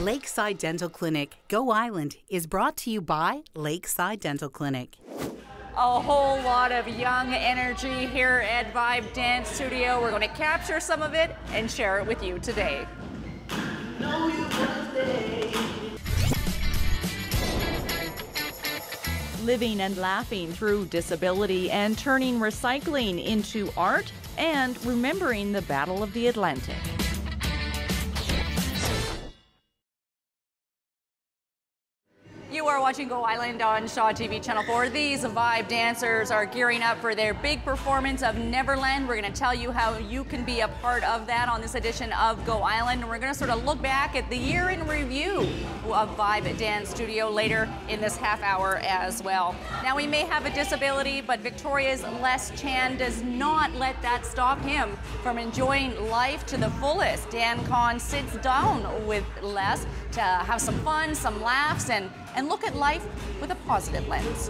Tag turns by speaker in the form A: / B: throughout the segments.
A: Lakeside Dental Clinic, Go Island is brought to you by Lakeside Dental Clinic.
B: A whole lot of young energy here at Vibe Dance Studio. We're going to capture some of it and share it with you today. Living and laughing through disability and turning recycling into art and remembering the Battle of the Atlantic. You are watching Go Island on Shaw TV Channel 4. These Vibe dancers are gearing up for their big performance of Neverland. We're going to tell you how you can be a part of that on this edition of Go Island. And we're going to sort of look back at the year in review of Vibe Dance Studio later in this half hour as well. Now, we may have a disability, but Victoria's Les Chan does not let that stop him from enjoying life to the fullest. Dan Kahn sits down with Les to have some fun, some laughs, and look at life with a positive lens.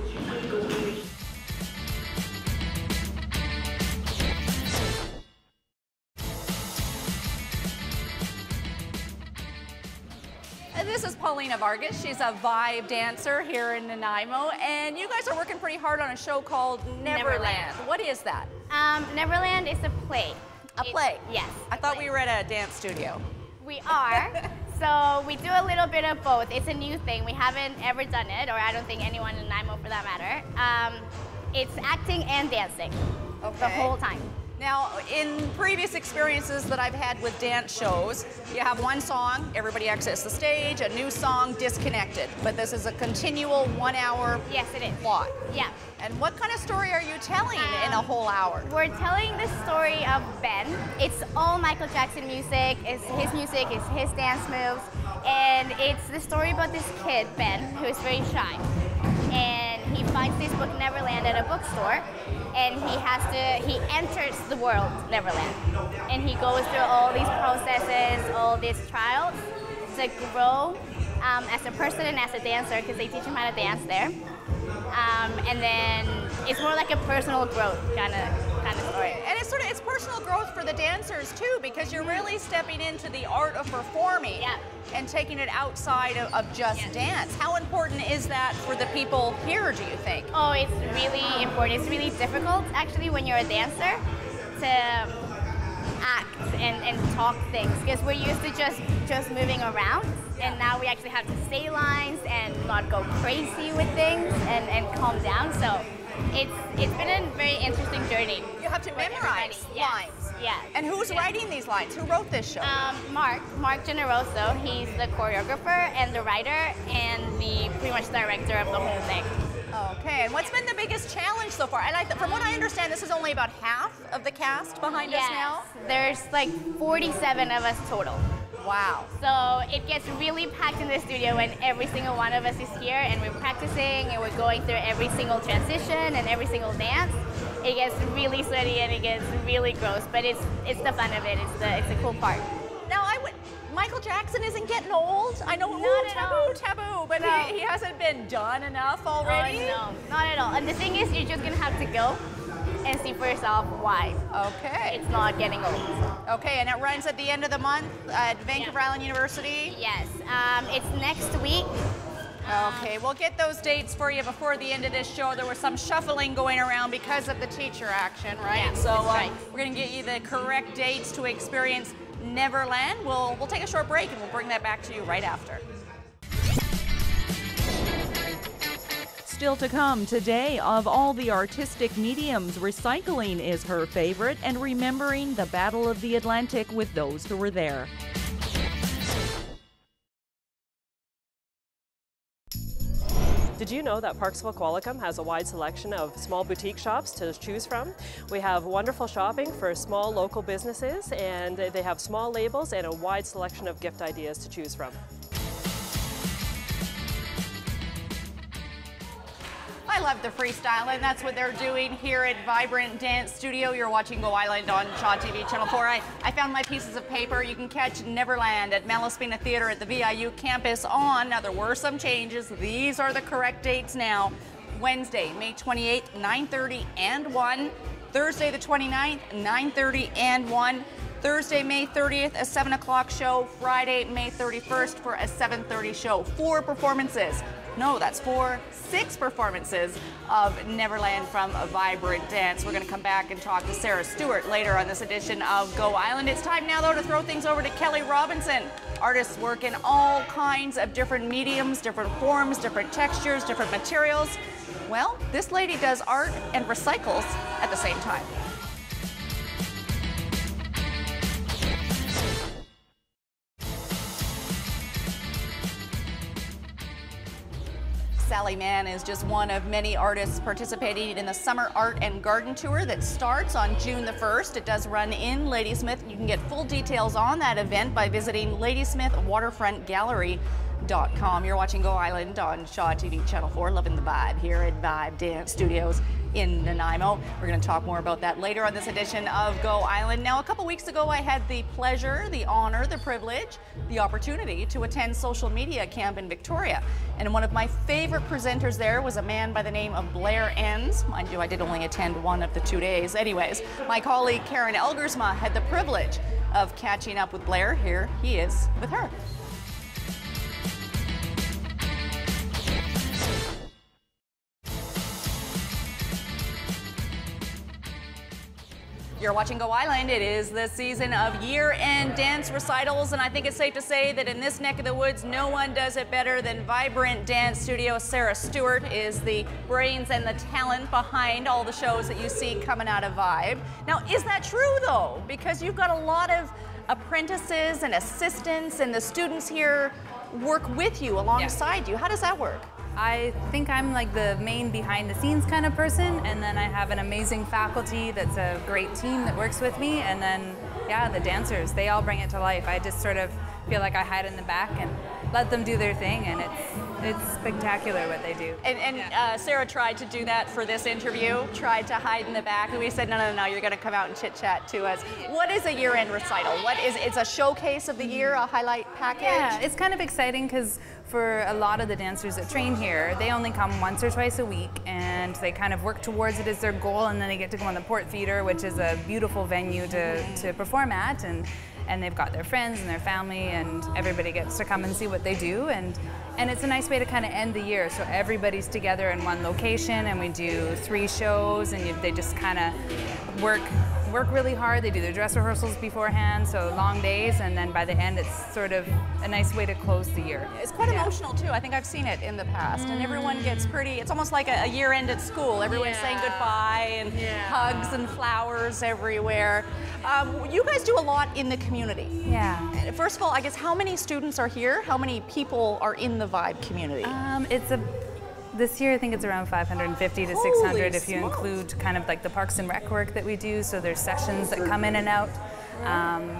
B: This is Paulina Vargas. She's a Vibe dancer here in Nanaimo, and you guys are working pretty hard on a show called Neverland. What is that?
C: Neverland is a play.
B: A play?
C: Yes.
B: I thought we were at a dance studio.
C: We are. So we do a little bit of both. It's a new thing. We haven't ever done it, or I don't think anyone in Nanaimo for that matter. It's acting and dancing the whole time.
B: Now, in previous experiences that I've had with dance shows, you have one song, everybody exits the stage, a new song, disconnected. But this is a continual 1 hour
C: yes, it is.
B: plot.
C: Yeah.
B: And what kind of story are you telling in a whole hour?
C: We're telling the story of Ben. It's all Michael Jackson music. It's his music, it's his dance moves. And it's the story about this kid, Ben, who's very shy. And he finds this book, Neverland, at a bookstore. And he enters the world, Neverland. And he goes through all these processes, all these trials to grow as a person and as a dancer, because they teach him how to dance there. And then it's more like a personal growth kind of story.
B: And it's personal growth for the dancers too, because you're really stepping into the art of performing and taking it outside of just dance. How important is that for the people here, do you think?
C: Oh, it's really important. It's really difficult actually when you're a dancer to act and talk things, because we're used to just moving around, and now we actually have to say lines and not go crazy with things and calm down. So it's been a very interesting journey.
B: You have to memorize lines.
C: Yeah.
B: And who's writing these lines? Who wrote this show?
C: Mark Generoso. He's the choreographer and the writer and the pretty much director of the whole thing.
B: Okay, and what's been the biggest challenge so far? And from what I understand, this is only about half of the cast behind us now?
C: There's like 47 of us total.
B: Wow.
C: So it gets really packed in the studio when every single one of us is here and we're practicing and we're going through every single transition and every single dance. It gets really sweaty and it gets really gross, but it's the fun of it. It's the cool part.
B: Now, Michael Jackson isn't getting old. I know, taboo, but he hasn't been done enough already.
C: Oh, no, not at all. And the thing is, you're just gonna have to go and see for yourself why.
B: Okay.
C: It's not getting old.
B: Okay, and it runs at the end of the month at Vancouver Island University?
C: Yes, it's next week.
B: Okay, we'll get those dates for you before the end of this show. There was some shuffling going around because of the teacher action, right?
C: Yeah,
B: so
C: right.
B: We're going to get you the correct dates to experience Neverland. We'll take a short break and we'll bring that back to you right after. Still to come today, of all the artistic mediums, recycling is her favorite, and remembering the Battle of the Atlantic with those who were there.
D: Did you know that Parksville Qualicum has a wide selection of small boutique shops to choose from? We have wonderful shopping for small local businesses, and they have small labels and a wide selection of gift ideas to choose from.
B: I love the freestyle, and that's what they're doing here at Vibrant Dance Studio. You're watching Go Island on Shaw TV Channel 4. I found my pieces of paper. You can catch Neverland at Malaspina Theatre at the VIU campus on. Now, there were some changes. These are the correct dates now. Wednesday, May 28th, 9:30 and 1. Thursday, the 29th, 9:30 and 1. Thursday, May 30th, a 7 o'clock show. Friday, May 31st for a 7:30 show. 4 performances. No, that's 6 performances of Neverland from a Vibrant Dance. We're going to come back and talk to Sarah Stewart later on this edition of Go Island. It's time now, though, to throw things over to Kelly Robinson. Artists work in all kinds of different mediums, different forms, different textures, different materials. Well, this lady does art and recycles at the same time. Sally Mann is just one of many artists participating in the Summer Art and Garden Tour that starts on June the 1st. It does run in Ladysmith. You can get full details on that event by visiting ladysmithwaterfrontgallery.com. You're watching Go Island on Shaw TV Channel 4, loving the vibe here at Vibe Dance Studios in Nanaimo. We're going to talk more about that later on this edition of Go Island. Now, a couple weeks ago, I had the pleasure, the honor, the privilege, the opportunity to attend Social Media Camp in Victoria. And one of my favorite presenters there was a man by the name of Blair Enns. Mind you, I did only attend one of the 2 days. Anyways, my colleague Karen Elgersma had the privilege of catching up with Blair. Here he is with her. You're watching Go Island. It is the season of year-end dance recitals, and I think it's safe to say that in this neck of the woods, no one does it better than Vibrant Dance Studio. Sarah Stewart is the brains and the talent behind all the shows that you see coming out of Vibe. Now, is that true, though? Because you've got a lot of apprentices and assistants, and the students here work with you, alongside you. How does that work?
E: I think I'm like the main behind the scenes kind of person, and then I have an amazing faculty that's a great team that works with me, and then yeah, the dancers, they all bring it to life. I just sort of feel like I hide in the back and let them do their thing, and it's spectacular what they do.
B: And Sarah tried to do that for this interview, tried to hide in the back, and we said, no, you're going to come out and chit-chat to us. What is a year-end recital? It's a showcase of the year, a highlight package?
E: Yeah, it's kind of exciting because for a lot of the dancers that train here, they only come once or twice a week, and they kind of work towards it as their goal, and then they get to go on the Port Theatre, which is a beautiful venue to perform at, and they've got their friends and their family, and everybody gets to come and see what they do, and it's a nice way to kind of end the year. So everybody's together in one location, and we do 3 shows, and they just kind of work really hard. They do their dress rehearsals beforehand, so long days, and then by the end it's sort of a nice way to close the year.
B: It's quite emotional too. I think I've seen it in the past, and everyone gets it's almost like a year end at school. Everyone's saying goodbye, and hugs and flowers everywhere. You guys do a lot in the community.
E: Yeah.
B: First of all, I guess, how many students are here? How many people are in the Vibe community?
E: This year I think it's around 550 to 600 if you include kind of like the Parks and Rec work that we do, so there's sessions that come in and out.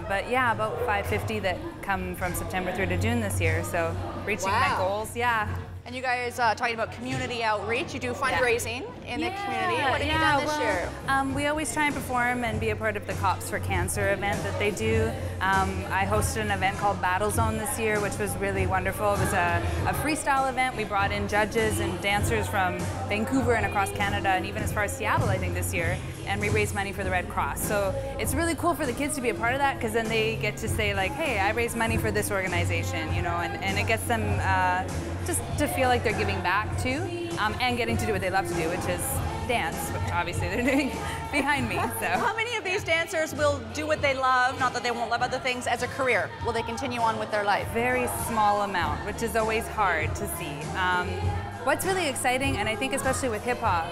E: But yeah, about 550 that come from September through to June this year, so reaching my goals,
B: And you guys talking about community outreach. You do fundraising in the community. What have you done this year?
E: We always try and perform and be a part of the Cops for Cancer event that they do. I hosted an event called Battle Zone this year, which was really wonderful. It was a freestyle event. We brought in judges and dancers from Vancouver and across Canada, and even as far as Seattle, I think, this year. And we raised money for the Red Cross. So it's really cool for the kids to be a part of that, because then they get to say like, hey, I raised money for this organization, you know, and it gets them just to feel like they're giving back too, and getting to do what they love to do, which is dance, which obviously they're doing behind me. So
B: how many of these dancers will do what they love, not that they won't love other things, as a career? Will they continue on with their life?
E: Very small amount, which is always hard to see. What's really exciting, and I think especially with hip-hop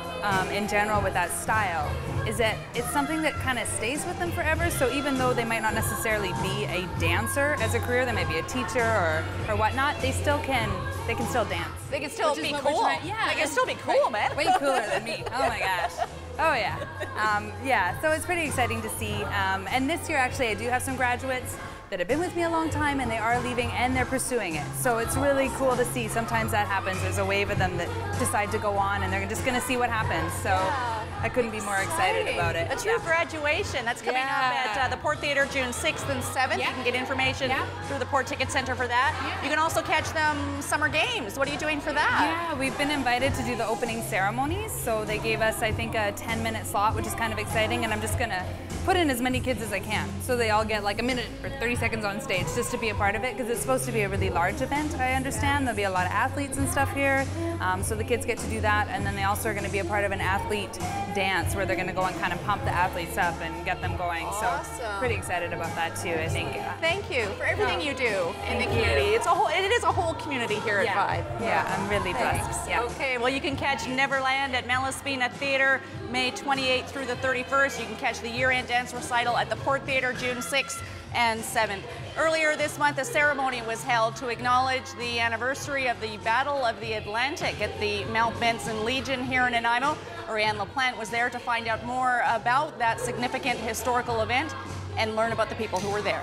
E: in general with that style, is that it's something that kind of stays with them forever. So even though they might not necessarily be a dancer as a career, they might be a teacher or whatnot, they can still dance.
B: They can still be cool. They can still be cool, man.
E: Way cooler than me. Oh my gosh. Oh yeah. Yeah, so it's pretty exciting to see. And this year actually I do have some graduates that have been with me a long time, and they are leaving and they're pursuing it. So it's really cool to see. Sometimes that happens. There's a wave of them that decide to go on, and they're just going to see what happens. So I couldn't be more excited about it.
B: A true graduation. That's coming up at the Port Theatre June 6th and 7th. You can get information through the Port Ticket Center for that. You can also catch them Summer Games. What are you doing for that?
E: Yeah, we've been invited to do the opening ceremonies. So they gave us, I think, a 10-minute slot, which is kind of exciting, and I'm just going to put in as many kids as I can, so they all get like a minute or 30 seconds on stage just to be a part of it, because it's supposed to be a really large event, I understand. There'll be a lot of athletes and stuff here, so the kids get to do that, and then they also are going to be a part of an athlete dance where they're going to go and kind of pump the athletes up and get them going.
B: Awesome.
E: So pretty excited about that too, I think.
B: Thank you for everything you do in the community. It is a whole community here at Vibe.
E: Yeah, I'm really blessed. Yeah.
B: Okay, well you can catch Neverland at Malaspina Theatre May 28th through the 31st. You can catch the year-end dance recital at the Port Theatre June 6th and 7th. Earlier this month, a ceremony was held to acknowledge the anniversary of the Battle of the Atlantic at the Mount Benson Legion here in Nanaimo. Ariane LaPlante was there to find out more about that significant historical event and learn about the people who were there.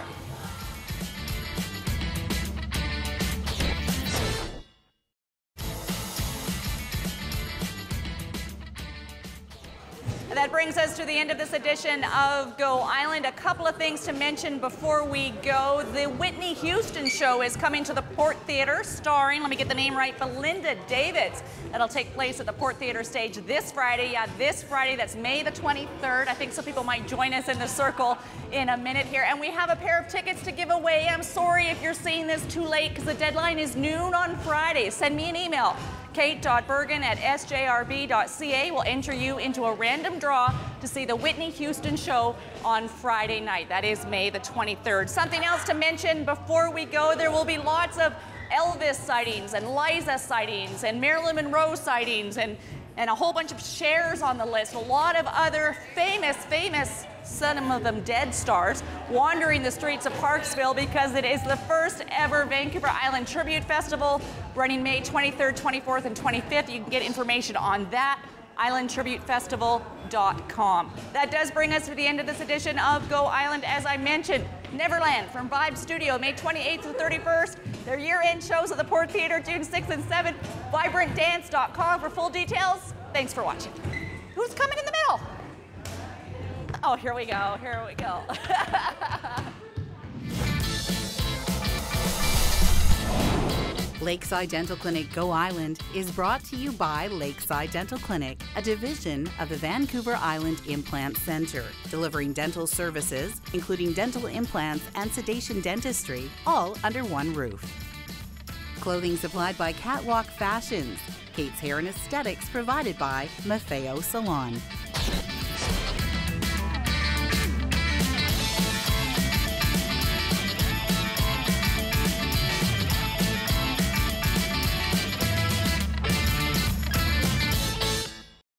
B: That brings us to the end of this edition of Go Island. A couple of things to mention before we go. The Whitney Houston Show is coming to the Port Theatre, starring, let me get the name right, Belinda Davids. That'll take place at the Port Theatre stage this Friday. Yeah, this Friday, that's May the 23rd. I think some people might join us in the circle in a minute here. And we have a pair of tickets to give away. I'm sorry if you're seeing this too late, because the deadline is noon on Friday. Send me an email. Kate.bergen@sjrb.ca will enter you into a random draw to see the Whitney Houston Show on Friday night. That is May the 23rd. Something else to mention before we go, there will be lots of Elvis sightings and Liza sightings and Marilyn Monroe sightings and a whole bunch of shares on the list. A lot of other famous, some of them dead stars, wandering the streets of Parksville, because it is the first ever Vancouver Island Tribute Festival running May 23rd, 24th, and 25th. You can get information on that, islandtributefestival.com. That does bring us to the end of this edition of Go Island. As I mentioned, Neverland from Vibe Studio, May 28th to 31st. Their year-end shows at the Port Theatre, June 6th and 7th. VibrantDance.com for full details. Thanks for watching. Who's coming in the middle? Oh, here we go, here we go.
A: Lakeside Dental Clinic Go Island is brought to you by Lakeside Dental Clinic, a division of the Vancouver Island Implant Center, delivering dental services, including dental implants and sedation dentistry, all under one roof. Clothing supplied by Catwalk Fashions. Kate's Hair and Aesthetics provided by Maffeo Salon.